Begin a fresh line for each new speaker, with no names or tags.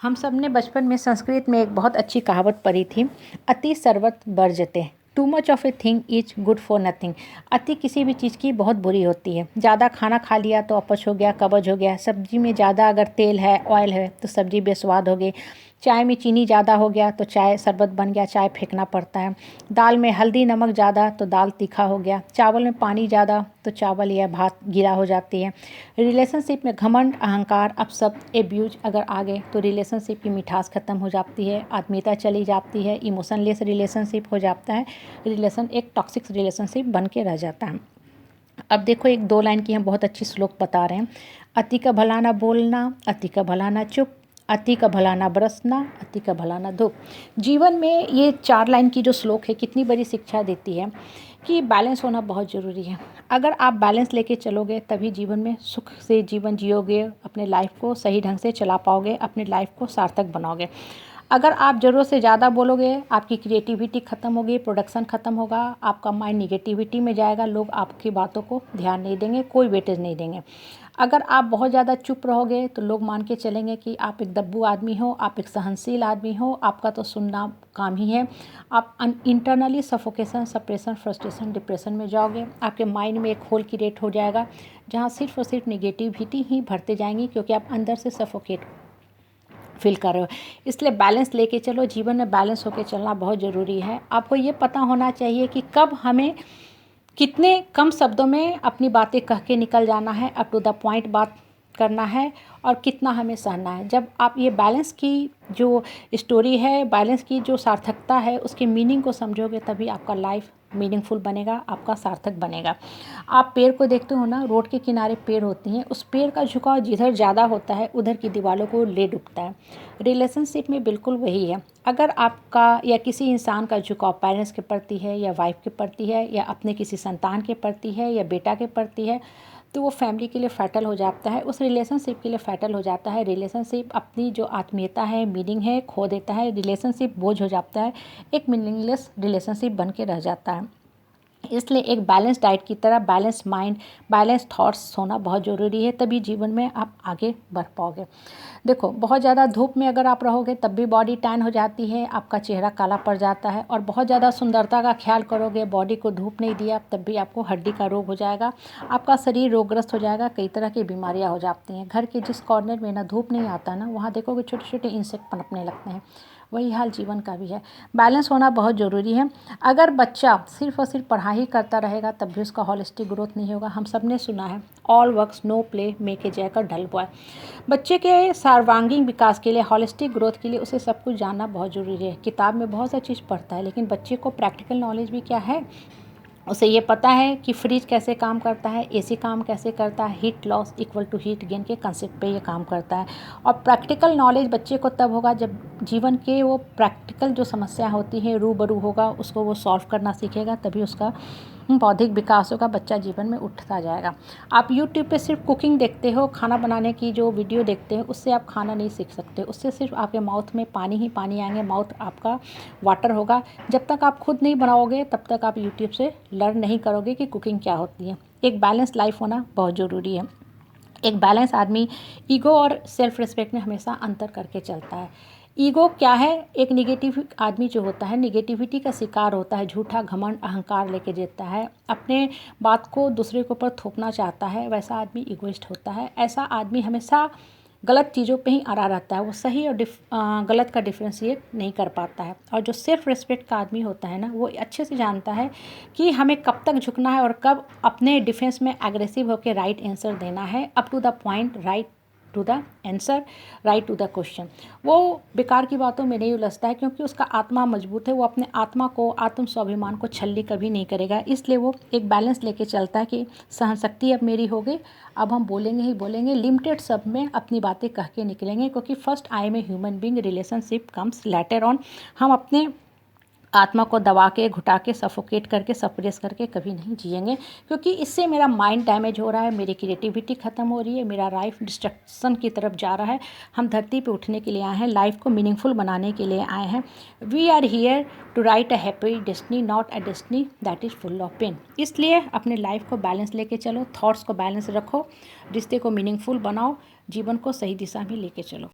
हम सब ने बचपन में संस्कृत में एक बहुत अच्छी कहावत पढ़ी थी, अति सर्वत्र वर्जते। Too much of a thing is good for nothing. अति किसी भी चीज़ की बहुत बुरी होती है। ज़्यादा खाना खा लिया तो अपच हो गया, कब्ज हो गया। सब्जी में ज़्यादा अगर तेल है, ऑयल है तो सब्जी बेस्वाद हो गई। चाय में चीनी ज़्यादा हो गया तो चाय शरबत बन गया, चाय फेंकना पड़ता है। दाल में हल्दी नमक ज़्यादा तो दाल तीखा हो गया। चावल में पानी ज़्यादा तो चावल या भात गीला हो जाती है। रिलेशनशिप में घमंड, अहंकार, अपशब्द, एब्यूज अगर आ गए तो रिलेशनशिप की मिठास ख़त्म हो जाती है, आत्मीयता चली जाती है, इमोशनलेस रिलेशनशिप हो जाता है। रिलेशन एक टॉक्सिक रिलेशनशिप बन के रह जाता है। अब देखो, एक 2 लाइन की हम बहुत अच्छी श्लोक बता रहे हैं। अति का भला ना बोलना, अति का भला ना चुप, अति का भला ना बरसना, अति का भला ना धूप। जीवन में ये 4 लाइन की जो श्लोक है कितनी बड़ी शिक्षा देती है कि बैलेंस होना बहुत ज़रूरी है। अगर आप बैलेंस लेके चलोगे तभी जीवन में सुख से जीवन जियोगे, अपने लाइफ को सही ढंग से चला पाओगे, अपने लाइफ को सार्थक बनाओगे। अगर आप ज़रूरत से ज़्यादा बोलोगे, आपकी क्रिएटिविटी ख़त्म होगी, प्रोडक्शन ख़त्म होगा, आपका माइंड निगेटिविटी में जाएगा, लोग आपकी बातों को ध्यान नहीं देंगे, कोई वेटेज नहीं देंगे। अगर आप बहुत ज़्यादा चुप रहोगे तो लोग मान के चलेंगे कि आप एक दब्बू आदमी हो, आप एक सहनशील आदमी हो, आपका तो सुनना काम ही है। आप internally suffocation, suppression, frustration, depression में जाओगे। आपके माइंड में एक होल क्रिएट हो जाएगा जहाँ सिर्फ और सिर्फ निगेटिविटी ही भरते जाएंगी, क्योंकि आप अंदर से सफोकेट फील कर रहे हो। इसलिए बैलेंस लेके चलो। जीवन में बैलेंस होके चलना बहुत ज़रूरी है। आपको ये पता होना चाहिए कि कब हमें कितने कम शब्दों में अपनी बातें कह के निकल जाना है, अप टू द पॉइंट बात करना है, और कितना हमें सहना है। जब आप ये बैलेंस की जो स्टोरी है, बैलेंस की जो सार्थकता है, उसके मीनिंग को समझोगे तभी आपका लाइफ मीनिंगफुल बनेगा, आपका सार्थक बनेगा। आप पेड़ को देखते हो ना, रोड के किनारे पेड़ होती हैं, उस पेड़ का झुकाव जिधर ज़्यादा होता है उधर की दीवारों को ले डूबता है। रिलेशनशिप में बिल्कुल वही है। अगर आपका या किसी इंसान का झुकाव पेरेंट्स के प्रति है, या वाइफ के प्रति है, या अपने किसी संतान के प्रति है, या बेटा के प्रति है, तो वो फैमिली के लिए फैटल हो जाता है, उस रिलेशनशिप के लिए फैटल हो जाता है। रिलेशनशिप अपनी जो आत्मीयता है, मीनिंग है, खो देता है। रिलेशनशिप बोझ हो जाता है, एक मीनिंगलेस रिलेशनशिप बन के रह जाता है। इसलिए एक बैलेंस डाइट की तरह बैलेंस माइंड, बैलेंस थॉट्स होना बहुत ज़रूरी है, तभी जीवन में आप आगे बढ़ पाओगे। देखो, बहुत ज़्यादा धूप में अगर आप रहोगे तब भी बॉडी टैन हो जाती है, आपका चेहरा काला पड़ जाता है। और बहुत ज़्यादा सुंदरता का ख्याल करोगे, बॉडी को धूप नहीं दिया, तब भी आपको हड्डी का रोग हो जाएगा, आपका शरीर रोगग्रस्त हो जाएगा, कई तरह की बीमारियाँ हो जाती हैं। घर के जिस कॉर्नर में ना धूप नहीं आता ना, वहाँ देखोगे छोटे छोटे इंसेक्ट पनपने लगते हैं। वही हाल जीवन का भी है। बैलेंस होना बहुत ज़रूरी है। अगर बच्चा सिर्फ और सिर्फ पढ़ाई करता रहेगा तब भी उसका हॉलिस्टिक ग्रोथ नहीं होगा। हम सब ने सुना है, all works no play make a Jack a dull boy. बच्चे के सर्वांगीण विकास के लिए, हॉलिस्टिक ग्रोथ के लिए उसे सब कुछ जानना बहुत ज़रूरी है। किताब में बहुत सा चीज़ पढ़ता है, लेकिन बच्चे को प्रैक्टिकल नॉलेज भी क्या है, उसे ये पता है कि फ्रिज कैसे काम करता है, एसी काम कैसे करता है, heat loss equal to heat gain के कंसेप्ट पे ये काम करता है। और प्रैक्टिकल नॉलेज बच्चे को तब होगा जब जीवन के वो प्रैक्टिकल जो समस्या होती है रूबरू होगा, उसको वो सॉल्व करना सीखेगा, तभी उसका बौद्धिक विकास होगा, बच्चा जीवन में उठता जाएगा। आप यूट्यूब पे सिर्फ कुकिंग देखते हो, खाना बनाने की जो वीडियो देखते हो, उससे आप खाना नहीं सीख सकते। उससे सिर्फ आपके माउथ में पानी ही पानी आएंगे, माउथ आपका वाटर होगा। जब तक आप खुद नहीं बनाओगे तब तक आप यूट्यूब से लर्न नहीं करोगे कि कुकिंग क्या होती है। एक बैलेंस लाइफ होना बहुत ज़रूरी है। एक बैलेंस आदमी ईगो और सेल्फ रिस्पेक्ट में हमेशा अंतर करके चलता है। ईगो क्या है? एक निगेटिव आदमी जो होता है, निगेटिविटी का शिकार होता है, झूठा घमंड अहंकार लेके देता है, अपने बात को दूसरे के ऊपर थोपना चाहता है, वैसा आदमी ईगोइस्ट होता है। ऐसा आदमी हमेशा गलत चीज़ों पे ही अड़ा रहता है, वो सही और गलत का डिफ्रेंशिएट नहीं कर पाता है। और जो सेल्फ रिस्पेक्ट का आदमी होता है ना, वो अच्छे से जानता है कि हमें कब तक झुकना है और कब अपने डिफेंस में एग्रेसिव होकर राइट आंसर देना है, up to the point, right to the answer, right to the question. वो बेकार की बातों में नहीं उलझता है, क्योंकि उसका आत्मा मजबूत है। वो अपने आत्मा को, आत्म स्वाभिमान को छल्ली कभी नहीं करेगा। इसलिए वो एक बैलेंस लेके चलता है कि सहनशक्ति अब मेरी हो गई, अब हम बोलेंगे ही बोलेंगे, लिमिटेड शब्द में अपनी बातें कह के निकलेंगे, क्योंकि first I am a human being, relationship comes later on. हम अपने आत्मा को दबा के, घुटा के, सफोकेट करके, सप्रेस करके कभी नहीं जिएंगे, क्योंकि इससे मेरा माइंड डैमेज हो रहा है, मेरी क्रिएटिविटी ख़त्म हो रही है, मेरा लाइफ डिस्ट्रक्शन की तरफ जा रहा है। हम धरती पे उठने के लिए आए हैं, लाइफ को मीनिंगफुल बनाने के लिए आए हैं। We are here to write a happy destiny, not a destiny that is full of pain. इसलिए अपने लाइफ को बैलेंस लेके चलो, थॉट्स को बैलेंस रखो, रिश्ते को मीनिंगफुल बनाओ, जीवन को सही दिशा में लेके चलो।